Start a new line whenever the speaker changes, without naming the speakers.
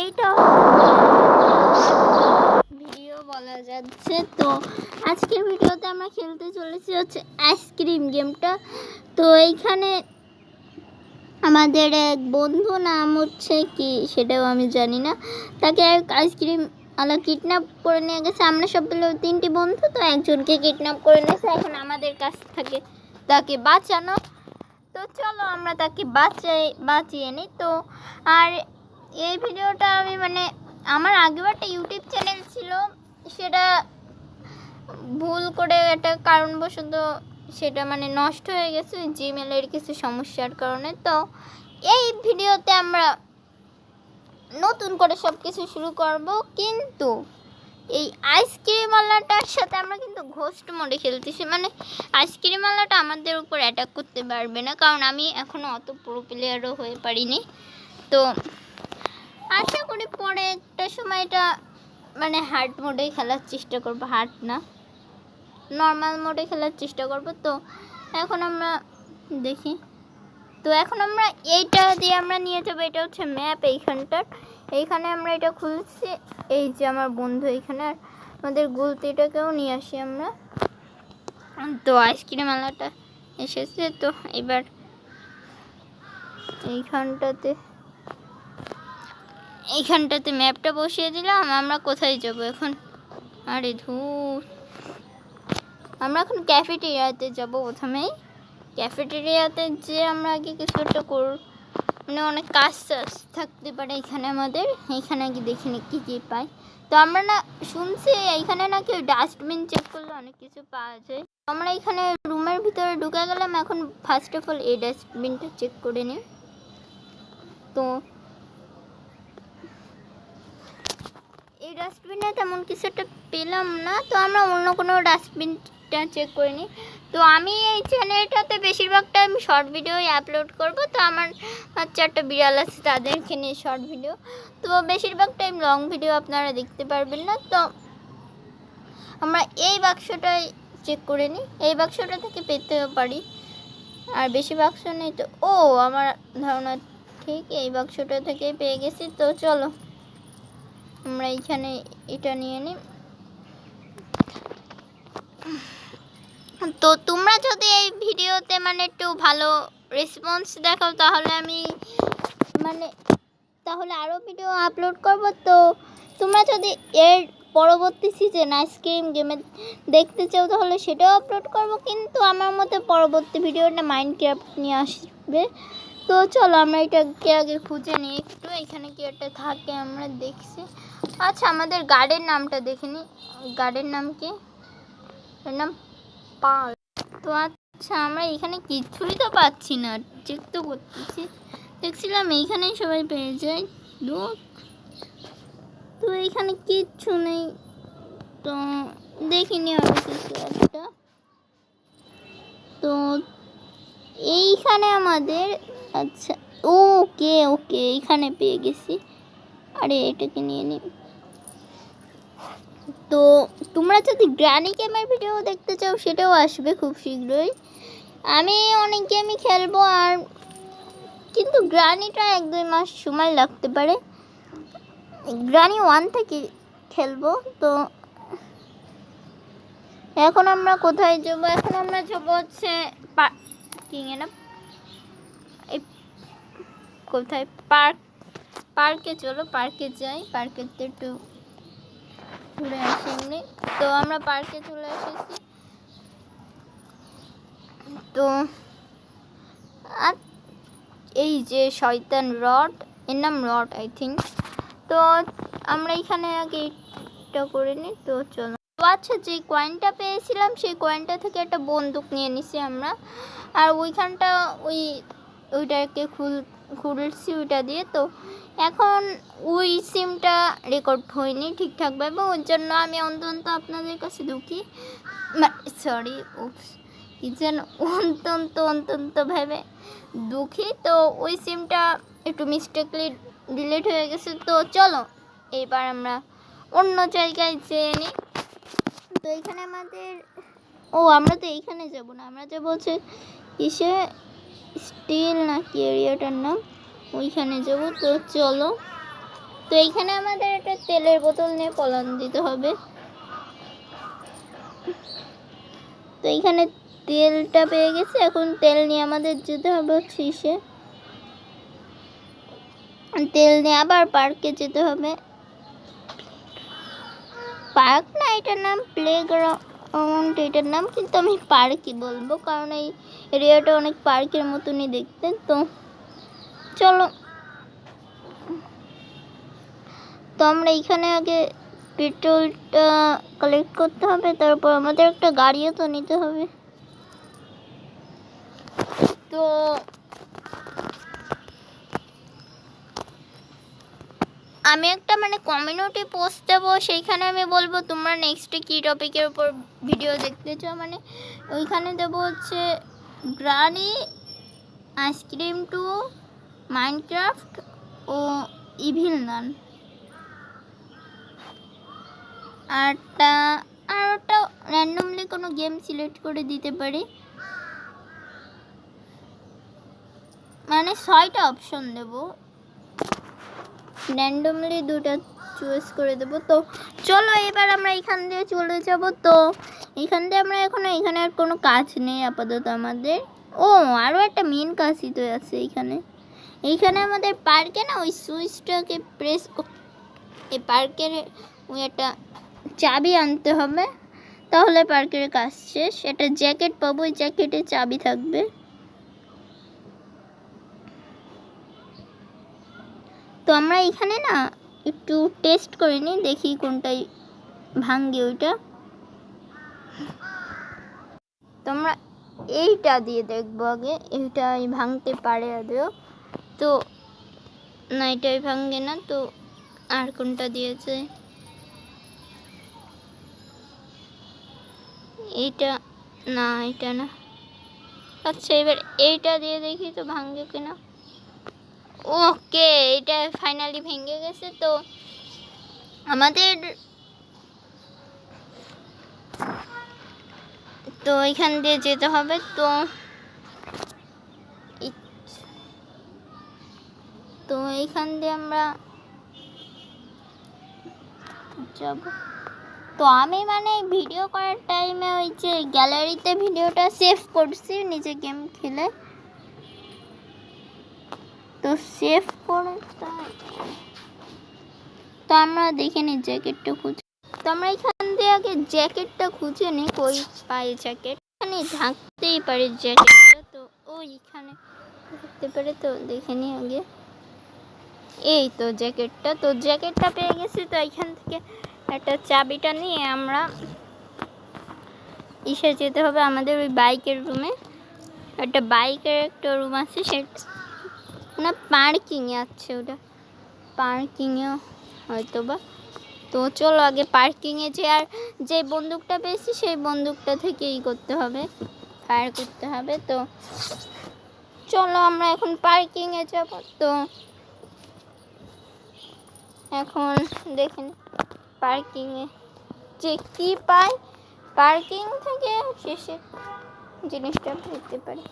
এইটা ভিডিও বলা যাচ্ছে। তো আজকের ভিডিওতে আমরা খেলতে চলেছি হচ্ছে আইসক্রিম গেমটা। তো এইখানে আমাদের এক বন্ধু, নাম হচ্ছে কি সেটাও আমি জানি না, তাকে আইসক্রিম আলা কিডন্যাপ করে নিয়ে গেছে। আমরা সবগুলো 3টি বন্ধু, তো একজনকে কিডন্যাপ করে নিয়েছে। এখন আমাদের কাছ থেকে তাকে বাঁচানো। তো চলো আমরা তাকে বাঁচিয়ে নিই। তো আর এই ভিডিওটা আমি আমার আগেও একটা ইউটিউব চ্যানেল ছিল, সেটা ভুল করে একটা কারণবশত সেটা নষ্ট হয়ে গেছে জিমেলের কিছু সমস্যার কারণে। তো এই ভিডিওতে আমরা নতুন করে সব কিছু শুরু করব, কিন্তু এই আইসক্রিম আলাটার সাথে আমরা কিন্তু ঘোস্ট মোডে খেলতেছি। আইসক্রিম আলাটা আমাদের উপর অ্যাটাক করতে পারবে না, কারণ আমি এখনও অত প্রো প্লেয়ারও হয়ে পারিনি। তো আশা করি পরে একটা সময় এটা হার্ড মোডেই খেলার চেষ্টা করব, হার্ড না নর্মাল মোডে খেলার চেষ্টা করব। তো এখন আমরা দেখি। তো এখন আমরা এইটা দিয়ে আমরা নিয়ে যাবো, এটা হচ্ছে ম্যাপ এইখানে আমরা এটা খুলছি। এই যে আমার বন্ধু এইখানে, আর আমাদের গুলতিটাকেও নিয়ে আসি আমরা। তো আইসক্রিম আলাটা এসেছে। তো এবার এইখানটাতে ম্যাপটা বসিয়ে দিলাম। আমরা কোথায় যাব এখন? আরে ধুর, আমরা এখন ক্যাফেটেরিয়াতে যাব। প্রথমেই ক্যাফেটেরিয়াতে যে আমরা আগে কিছু একটা অনেক কাজ থাকতে পারে এখানে আমাদের। এইখানে আগে দেখিনি কী কী পাই। তো আমরা শুনছি এইখানে নাকি ওই ডাস্টবিন চেক করলে অনেক কিছু পাওয়া যায়। আমরা এখানে রুমের ভিতরে ঢুকে গেলাম। এখন ফার্স্ট অফ অল এই ডাস্টবিনটা চেক করে নিই। তো এই ডাস্টবিনে তেমন কিছু একটা পেলাম না, তো আমরা অন্য কোনো ডাস্টবিনটা চেক করে নিই। তো আমি এই চ্যানেলটাতে বেশিরভাগ টাইম শর্ট ভিডিওই আপলোড করব। তো আমার 4টা বিড়াল আছে, তাদেরকে নিয়ে শর্ট ভিডিও। তো বেশিরভাগ টাইম লং ভিডিও আপনারা দেখতে পারবেন না। তো আমরা এই বাক্সটাই চেক করে নিই, এই বাক্সটা থেকে পেতেও পারি, আর বেশি বাক্স নেই। তো আমার ধারণা ঠিক এই বাক্সটা থেকেই পেয়ে গেছি। তো চলো আমরা এইখানে এটা নিয়ে নিই। তো তোমরা যদি এই ভিডিওতে একটু ভালো রেসপন্স দেখাও, তাহলে আমি তাহলে আরও ভিডিও আপলোড করব। তো তোমরা যদি এর পরবর্তী সিজন আইসক্রিম গেমে দেখতে চাও, তাহলে সেটাও আপলোড করব। কিন্তু আমার মতে পরবর্তী ভিডিওটা মাইনক্রাফট নিয়ে আসবে। তো চলো আমরা এটাকে আগে খুঁজে নিই একটু, এখানে কি একটা থাকে আমরা দেখছি। আচ্ছা, আমাদের গার্ডের নামটা দেখে নিই। গার্ডের নাম কি? এর নাম পাল। তো আচ্ছা, আমরা এখানে কিছুই তো পাচ্ছি না, চেক তো করতেছি, দেখছিলাম এইখানেই সবাই পেয়ে যায়। তো এইখানে কিচ্ছু নেই, তো দেখিনি আমি কিছু একটা। তো এইখানে আমাদের, আচ্ছা ওকে এইখানে পেয়ে গেছি। আরে এটাকে নিয়ে নিই। তো তোমরা যদি গ্রানি গেমের ভিডিও দেখতে চাও, সেটাও আসবে খুব শীঘ্রই। আমি অনেক গেমই খেলবো, আর কিন্তু গ্রানিটা 1-2 মাস সময় লাগতে পারে। গ্রানি 1 থেকে খেলবো। তো এখন আমরা কোথায় যাবো? এখন আমরা যাবো হচ্ছে কোথায় পার্কে। চলো পার্কে যাই, পার্কেতে একটু ঘুরে আসি এমনি। তো আমরা পার্কে চলে এসেছি। তো এই যে শয়তান রড, এর নাম রড আই থিঙ্ক। তো আমরা এখানে আগে এটা করে নিই। তো চলো। তো আচ্ছা, যে কয়েনটা পেয়েছিলাম সেই কয়েনটা থেকে একটা বন্দুক নিয়ে নিছি আমরা, আর ওইটাকে খুলছি ওইটা দিয়ে। তো এখন ওই সিমটা রেকর্ড হয়নি ঠিকঠাকভাবে, ওর জন্য আমি অন্তত আপনাদের কাছে অন্ততভাবে দুঃখী। তো ওই সিমটা একটু মিস্টেকলি ডিলিট হয়ে গেছে। তো চলো এবার আমরা অন্য জায়গায় যেয়ে নিই। তো এখানে আমাদের আমরা তো এইখানে যাব না, আমরা যাবো হচ্ছে কিসে, স্টিল নাকি এরিয়াটার নাম, ওইখানে যাব। তো চলো তো এইখানে আমাদের একটা তেলের বোতল নিয়ে পলান দিতে হবে। তো এইখানে তেলটা পেয়ে গেছে, এখন তেল নিয়ে আমাদের যেতে হবে শীষে। তেল নিয়ে আবার পার্কে যেতে হবে। পার্ক না, এটার নাম প্লেগ্রাউন্ড এটার নাম, কিন্তু আমি পার্কই বলবো কারণ এই এরিয়াটা অনেক পার্কের মতনই দেখতে। তো চলো, তো আমরা এইখানে আগে পেট্রোলটা কালেক্ট করতে হবে, তারপর আমাদের একটা গাড়িও তো নিতে হবে। তো আমি একটা কমিউনিটি পোস্ট দেবো, সেইখানে আমি বলবো তোমরা নেক্সটে কী টপিকের উপর ভিডিও দেখতে চাও। ওইখানে দেবো হচ্ছে গ্রানি, আইসক্রিম 2, মাইনক্রাফট ও ইভিল নান। আর ওটা র্যান্ডমলি কোনো গেম সিলেক্ট করে দিতে পারি, 6টা অপশন দেবো, র্যান্ডমলি 2টা চুজ করে দেবো। তো চলো এবার আমরা এখান দিয়ে চলে যাব। তো এখান দিয়ে আমরা এখানে আর কোনো কাজ নেই আপাতত আমাদের। আরও একটা মেন কাজই তো আছে এইখানে আমাদের পার্কে না ওই সুইচটাকে প্রেস এই পার্কের ওই একটা চাবি আনতে হবে, তাহলে পার্কের কাজ শেষ। একটা জ্যাকেট পাবো, ওই জ্যাকেটে চাবি থাকবে। তো আমরা এখানে না একটু টেস্ট করে নিই, দেখি কোনটাই ভাঙ্গে ওইটা। তোমরা এইটা দিয়ে দেখবো আগে, এইটাই ভাঙতে পারে আদৌ। তো না, এটাই ভাঙ্গে না। তো আর কোনটা দিয়েছে? এইটা না, এটা না। আচ্ছা, এবার এইটা দিয়ে দেখি তো ভাঙ্গে কিনা। ওকে, এটা ফাইনালি ভেঙে গেছে। তো আমাদের এখান দিয়ে যেতে হবে। তো এইখান দিয়ে আমরা যাব। তো আমি ভিডিও করার টাইমে ওই যে গ্যালারিতে ভিডিওটা সেভ করছি নিজে গেম খেলে। তো সেভ করে তো আমরা দেখে নিই জ্যাকেটটা খুঁজে। তো আমরা এখান দিয়ে আগে জ্যাকেটটা খুঁজে নিই, কই পাই জ্যাকেট। এখানে থাকতেই পারে জ্যাকেটটা, তো ওইখানে থাকতে পারে। তো দেখে নিই আগে। এই তো জ্যাকেটটা, তো জ্যাকেটটা পেয়ে গেছি। তো এখান থেকে একটা চাবিটা নিয়ে আমরা যেতে হবে আমাদের ওই বাইকের রুমে। একটা বাইকের একটা রুম আছে, সেটা না পার্কিংয়ে আছে, ওটা পার্কিংয়ে হয়তো বা। তো চলো আগে পার্কিংয়ে আর যে বন্দুকটা পেয়েছি সেই বন্দুকটা থেকে করতে হবে, ফায়ার করতে হবে। তো চলো আমরা এখন পার্কিংয়ে যাব। তো এখন দেখেন পার্কিংয়ে যে কী পাই, পার্কিং থেকে শেষে জিনিসটা পেতে পারি।